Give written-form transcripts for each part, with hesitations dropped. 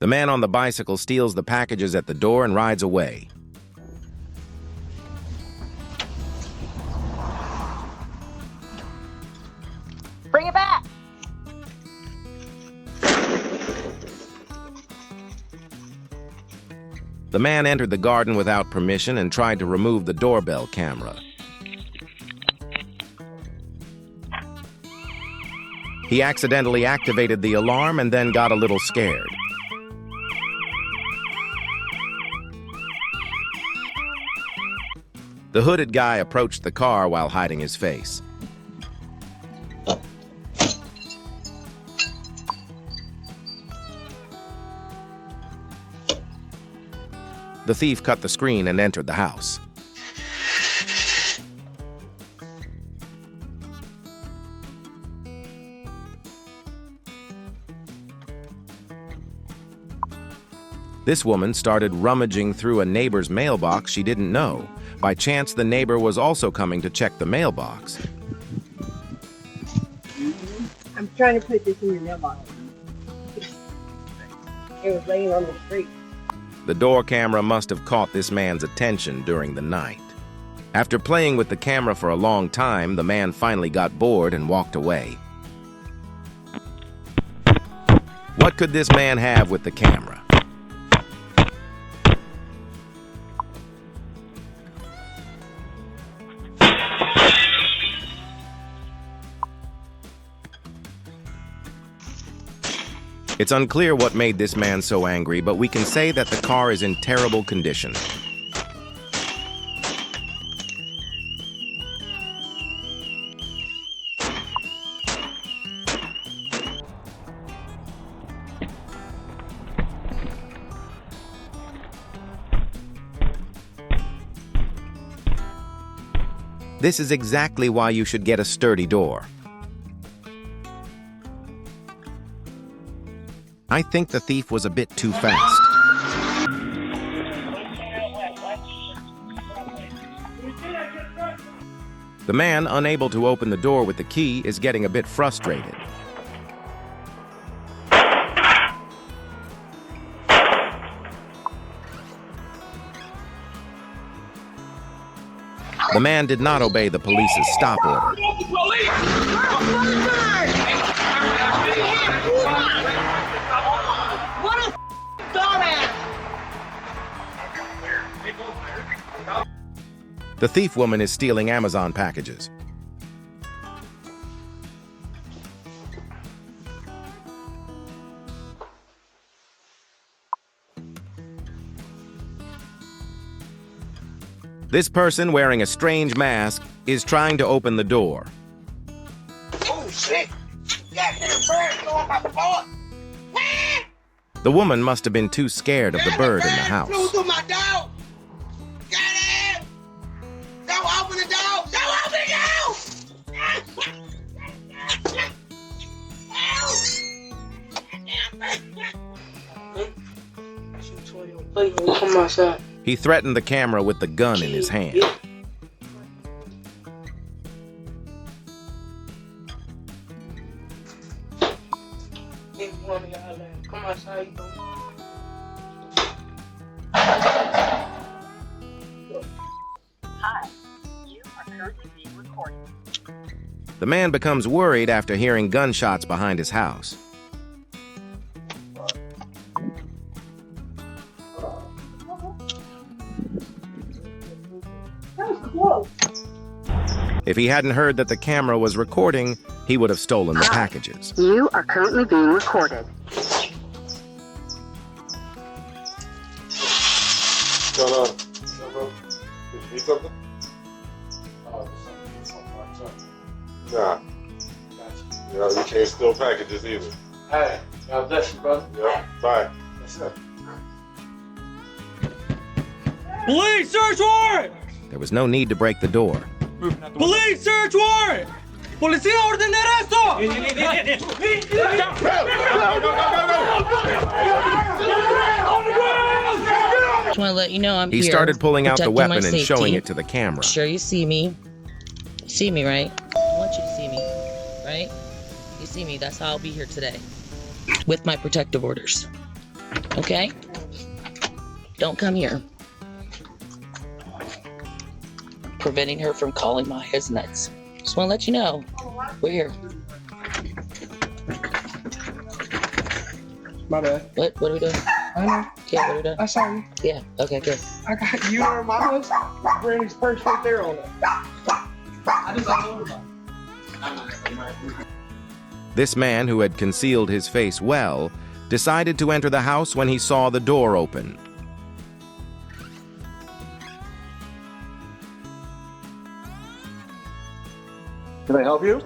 The man on the bicycle steals the packages at the door and rides away. Bring it back! The man entered the garden without permission and tried to remove the doorbell camera. He accidentally activated the alarm and then got a little scared. The hooded guy approached the car while hiding his face. The thief cut the screen and entered the house. This woman started rummaging through a neighbor's mailbox she didn't know. By chance, the neighbor was also coming to check the mailbox. I'm trying to put this in your mailbox. It was laying on the street. The door camera must have caught this man's attention during the night. After playing with the camera for a long time, the man finally got bored and walked away. What could this man have with the camera? It's unclear what made this man so angry, but we can say that the car is in terrible condition. This is exactly why you should get a sturdy door. I think the thief was a bit too fast. The man, unable to open the door with the key, is getting a bit frustrated. The man did not obey the police's stop order. The thief woman is stealing Amazon packages. This person wearing a strange mask is trying to open the door. Oh shit! Goddamn bird going by the door! The woman must have been too scared of the bird in the house. Flew through my door! Got it! Don't open the door! Don't open the door! Come outside. He threatened the camera with the gun in his hand. Come outside. Hi, you are currently being recorded. The man becomes worried after hearing gunshots behind his house. If he hadn't heard that the camera was recording, he would have stolen the packages. You are currently being recorded. What's going on? Did you need something? Nah. You know, you can't steal packages either. Hey, God bless you, brother. Yep, bye. Yes, sir. Police search warrant! There was no need to break the door. Police search warrant! Policía orden de arresto! Just want to let you know I'm He here. started pulling out the protecting my weapon and safety. showing it to the camera. Sure, you see me. You see me, right? I want you to see me, right? You see me. That's how I'll be here today, with my protective orders. Okay? Don't come here. Preventing her from calling my his nuts. Just want to let you know. We're here. My bad. What are we doing? I know. Yeah, what are we doing? I saw you. Yeah, okay, good. I got you and my house. Brandy's purse right there on it. I just got over that. This man, who had concealed his face well, decided to enter the house when he saw the door open. Can I help you?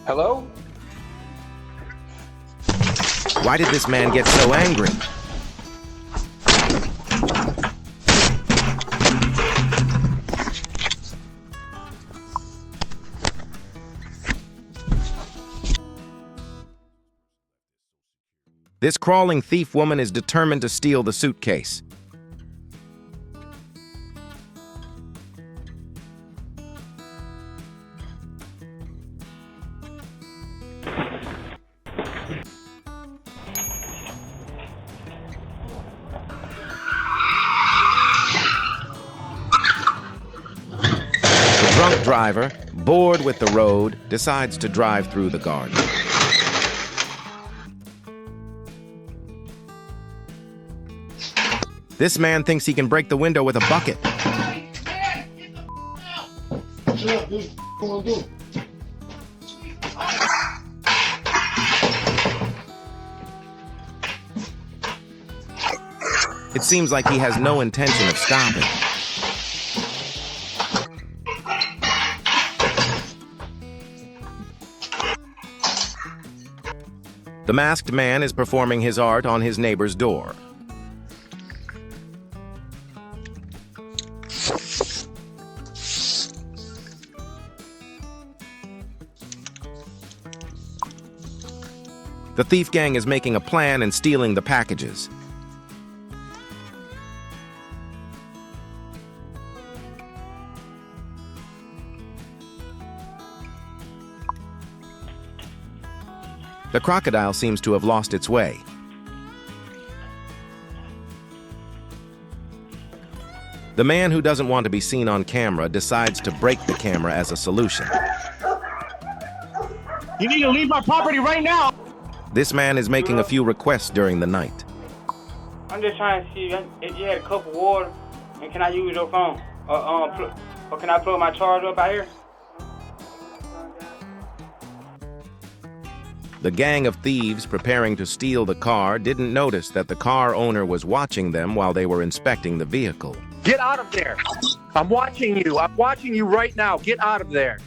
Hello? Why did this man get so angry? This crawling thief woman is determined to steal the suitcase. The drunk driver, bored with the road, decides to drive through the garden. This man thinks he can break the window with a bucket. It seems like he has no intention of stopping. The masked man is performing his art on his neighbor's door. The thief gang is making a plan and stealing the packages. The crocodile seems to have lost its way. The man who doesn't want to be seen on camera decides to break the camera as a solution. You need to leave my property right now. This man is making a few requests during the night. I'm just trying to see if you had a cup of water, and can I use your phone? Or can I plug my charger up out here? The gang of thieves preparing to steal the car didn't notice that the car owner was watching them while they were inspecting the vehicle. Get out of there. I'm watching you. I'm watching you right now. Get out of there.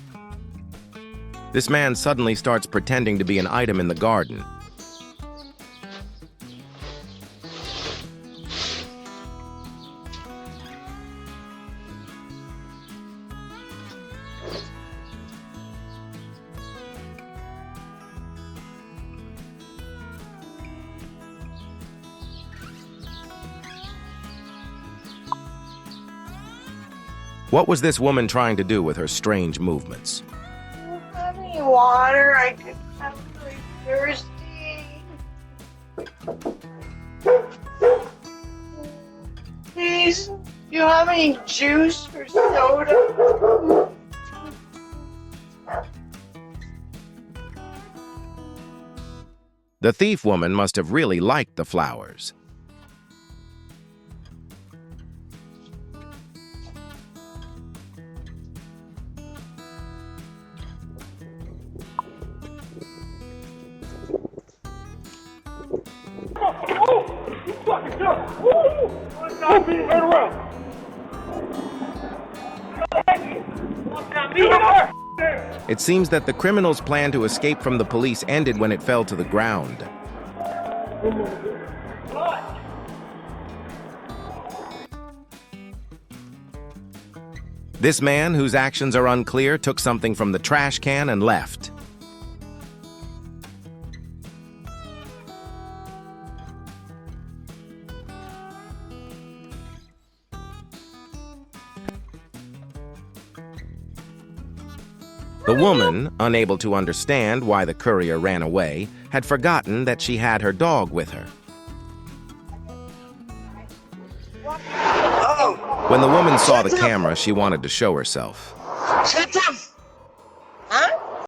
This man suddenly starts pretending to be an item in the garden. What was this woman trying to do with her strange movements? Have any water? I'm really thirsty. Please, do you have any juice or soda? The thief woman must have really liked the flowers. It seems that the criminal's plan to escape from the police ended when it fell to the ground. This man, whose actions are unclear, took something from the trash can and left. The woman, unable to understand why the courier ran away, had forgotten that she had her dog with her. Oh, When the woman saw the camera, she wanted to show herself. shut up. Huh?